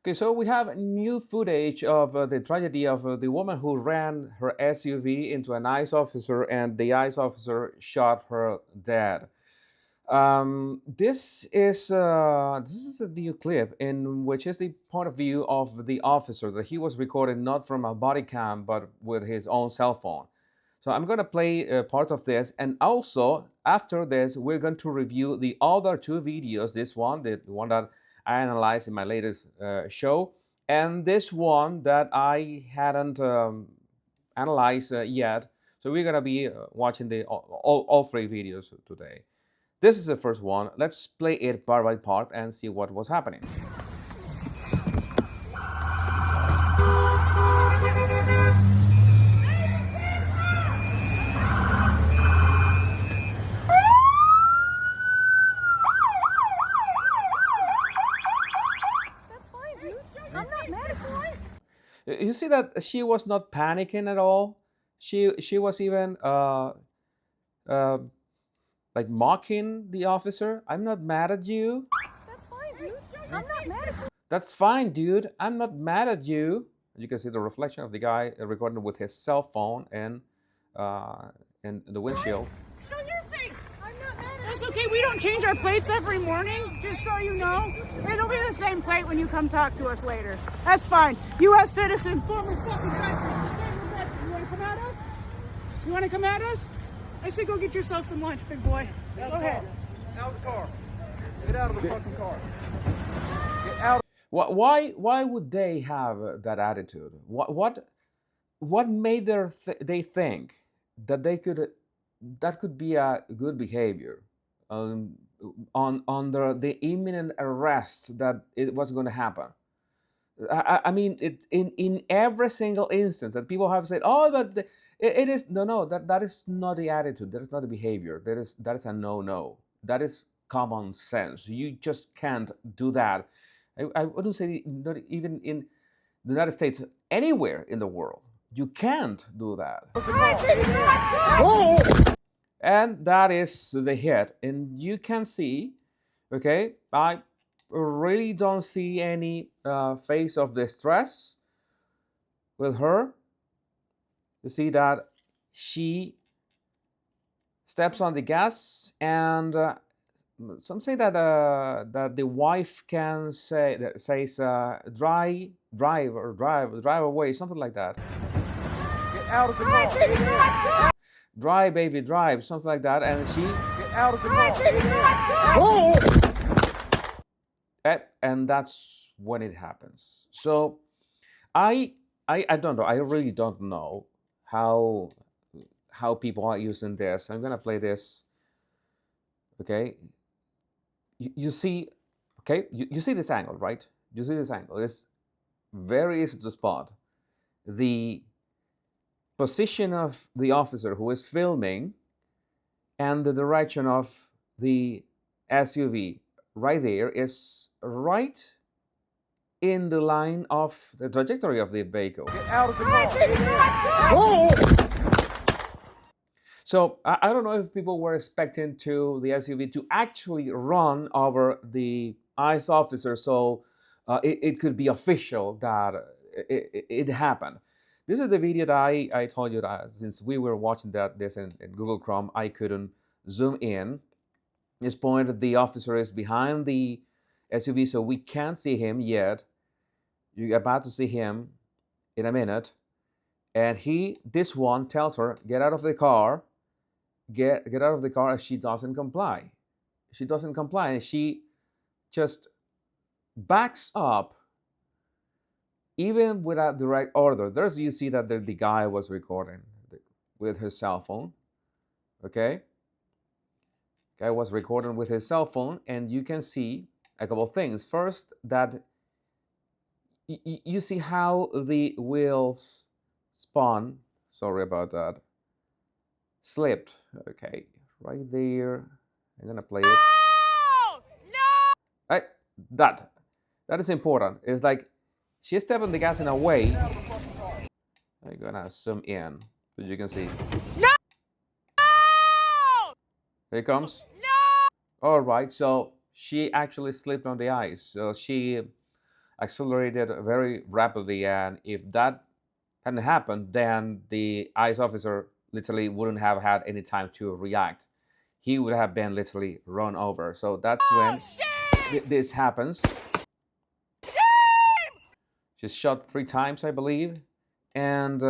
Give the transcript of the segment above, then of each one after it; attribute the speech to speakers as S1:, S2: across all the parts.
S1: Okay, so we have new footage of the tragedy of the woman who ran her SUV into an ICE officer and the ICE officer shot her dead. This is a new clip in which is the point of view of the officer that he was recorded not from a body cam but with his own cell phone. So I'm going to play part of this, and also after this, we're going to review the other two videos. This one, the one that I analyzed in my latest show, and this one that I hadn't analyzed yet. So we're going to be watching the all three videos today. This is the first one. Let's play it part by part and see what was happening.
S2: That's fine, dude. I'm not mad at you.
S1: You see that she was not panicking at all. She was even uh, like mocking the officer. I'm not mad at you.
S2: That's fine, dude. I'm not mad at you.
S1: That's fine, dude. I'm not mad at you. You can see the reflection of the guy recording with his cell phone uh, in the windshield.
S2: Show your face. I'm not mad at
S3: That's okay. We don't change our plates every morning, just so you know. It'll be the same plate when you come talk to us later. That's fine. U.S. citizen, former fucking president. You want to come at us? You want to come at us? I say go get yourself some lunch, big boy. Go ahead.
S4: Out of the car. Get out of the fucking car. Get out.
S1: Why would they have that attitude? What made they think that they could that could be a good behavior um, on under the imminent arrest that it was going to happen? I mean, in every single instance that people have said, "Oh, but it is no, that is not the attitude. That is not the behavior. That is a no. That is common sense. You just can't do that. I wouldn't say not even in the United States, anywhere in the world, you can't do that." And that is the hit, and you can see, okay, I really don't see any face of distress with her. You see that she steps on the gas, and some say that that the wife can say that says drive away, something like that.
S4: Get out of the car.
S1: Drive, baby, drive, something like that, and she
S4: Get out of the car.
S1: and that's when it happens. So I don't know. I really don't know how people are using this. I'm gonna play this. Okay, you see, okay, you see this angle, right? You see this angle. It's very easy to spot the position of the officer who is filming and the direction of the SUV right there is right in the line of the trajectory of the vehicle.
S4: Get out of the car.
S1: So I don't know if people were expecting to the SUV to actually run over the ICE officer, so it could be official that it happened. This is the video that I told you that since we were watching this in Google Chrome, I couldn't zoom in. This point, the officer is behind the SUV, so we can't see him yet. You're about to see him in a minute, and this one tells her, "Get out of the car." Get out of the car, and she doesn't comply. She doesn't comply, and she just backs up even without direct order. There's you see that the guy was recording with his cell phone. Okay, guy was recording with his cell phone, and you can see a couple of things. First, that you see how the wheels spun. Sorry about that. Slipped. Okay, right there. I'm gonna play it.
S3: No!
S1: Right, that is important. It's like she's stepping the gas in a way. I'm gonna zoom in so you can see.
S3: No!
S1: Here it comes.
S3: No!
S1: All right, so she actually slipped on the ice. So accelerated very rapidly, and if that hadn't happened, then the ICE officer literally wouldn't have had any time to react. He would have been literally run over. So that's when this happens. She's shot 3 times, I believe, and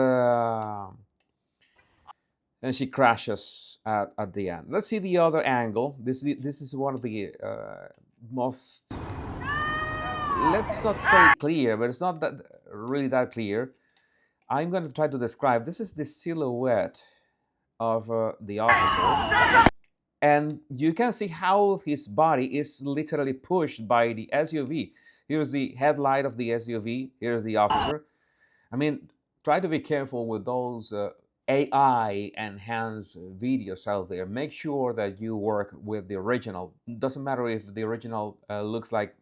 S1: she crashes at the end. Let's see the other angle. This is one of the most, let's not say clear, but it's not that really that clear. I'm going to try to describe. This is the silhouette of the officer, and you can see how his body is literally pushed by the SUV. Here's the headlight of the SUV. Here's the officer. I mean, try to be careful with those AI enhanced videos out there. Make sure that you work with the original. Doesn't matter if the original looks like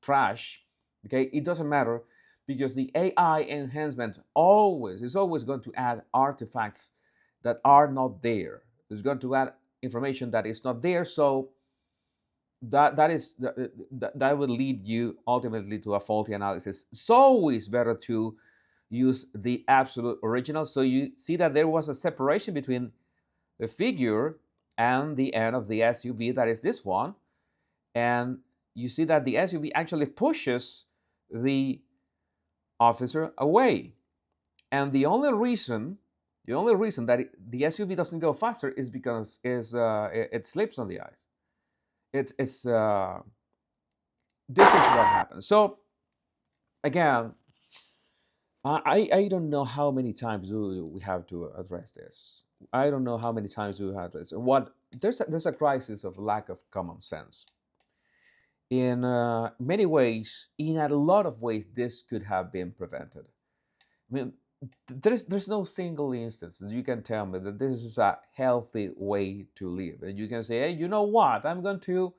S1: trash. Okay, it doesn't matter, because the AI enhancement is always going to add artifacts that are not there. It's going to add information that is not there. So that would lead you ultimately to a faulty analysis. It's always better to use the absolute original. So you see that there was a separation between the figure and the end of the SUV, that is this one, and you see that the SUV actually pushes the officer away. And the only reason that the SUV doesn't go faster is because it slips on the ice. This is what happens. So again, I don't know how many times we have to address this. I don't know how many times we have to address it. There's a crisis of lack of common sense. In many ways, in a lot of ways, this could have been prevented. I mean, there's no single instance that you can tell me that this is a healthy way to live. And you can say, hey, you know what? I'm going to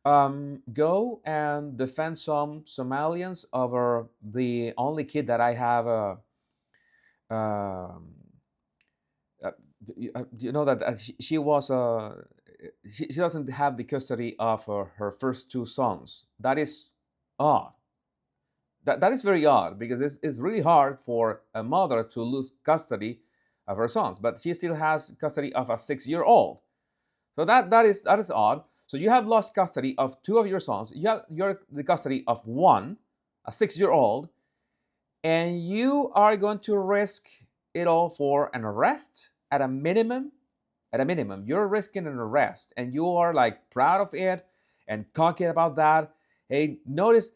S1: go and defend some Somalians over the only kid that I have. You know that she was she doesn't have the custody of her first 2 sons. That is odd. That is very odd, because it's really hard for a mother to lose custody of her sons, but she still has custody of a 6-year-old. So that is odd. So you have lost custody of 2 of your sons. You're the custody of one, a 6-year-old, and you are going to risk it all for an arrest at a minimum. At a minimum, you're risking an arrest, and you are like proud of it and cocky about that. Hey, notice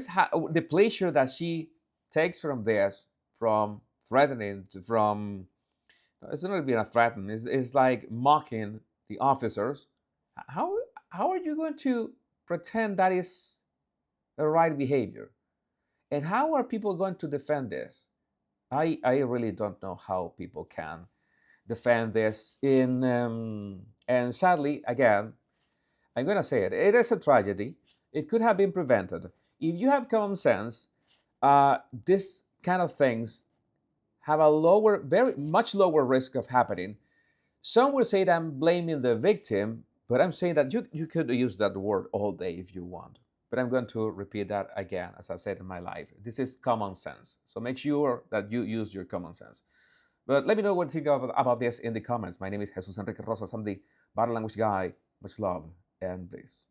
S1: how the pleasure that she takes from this, from threatening, from it's not being a threaten. It's like mocking the officers. How are you going to pretend that is the right behavior? And how are people going to defend this? I really don't know how people can defend this and sadly, again, I'm going to say it. It is a tragedy. It could have been prevented. If you have common sense, this kind of things have a very much lower risk of happening. Some will say that I'm blaming the victim, but I'm saying that you could use that word all day if you want. But I'm going to repeat that again, as I've said in my life. This is common sense. So make sure that you use your common sense. But let me know what you think about this in the comments. My name is Jesus Enrique Rosas. I'm the Body Language Guy. Much love and peace.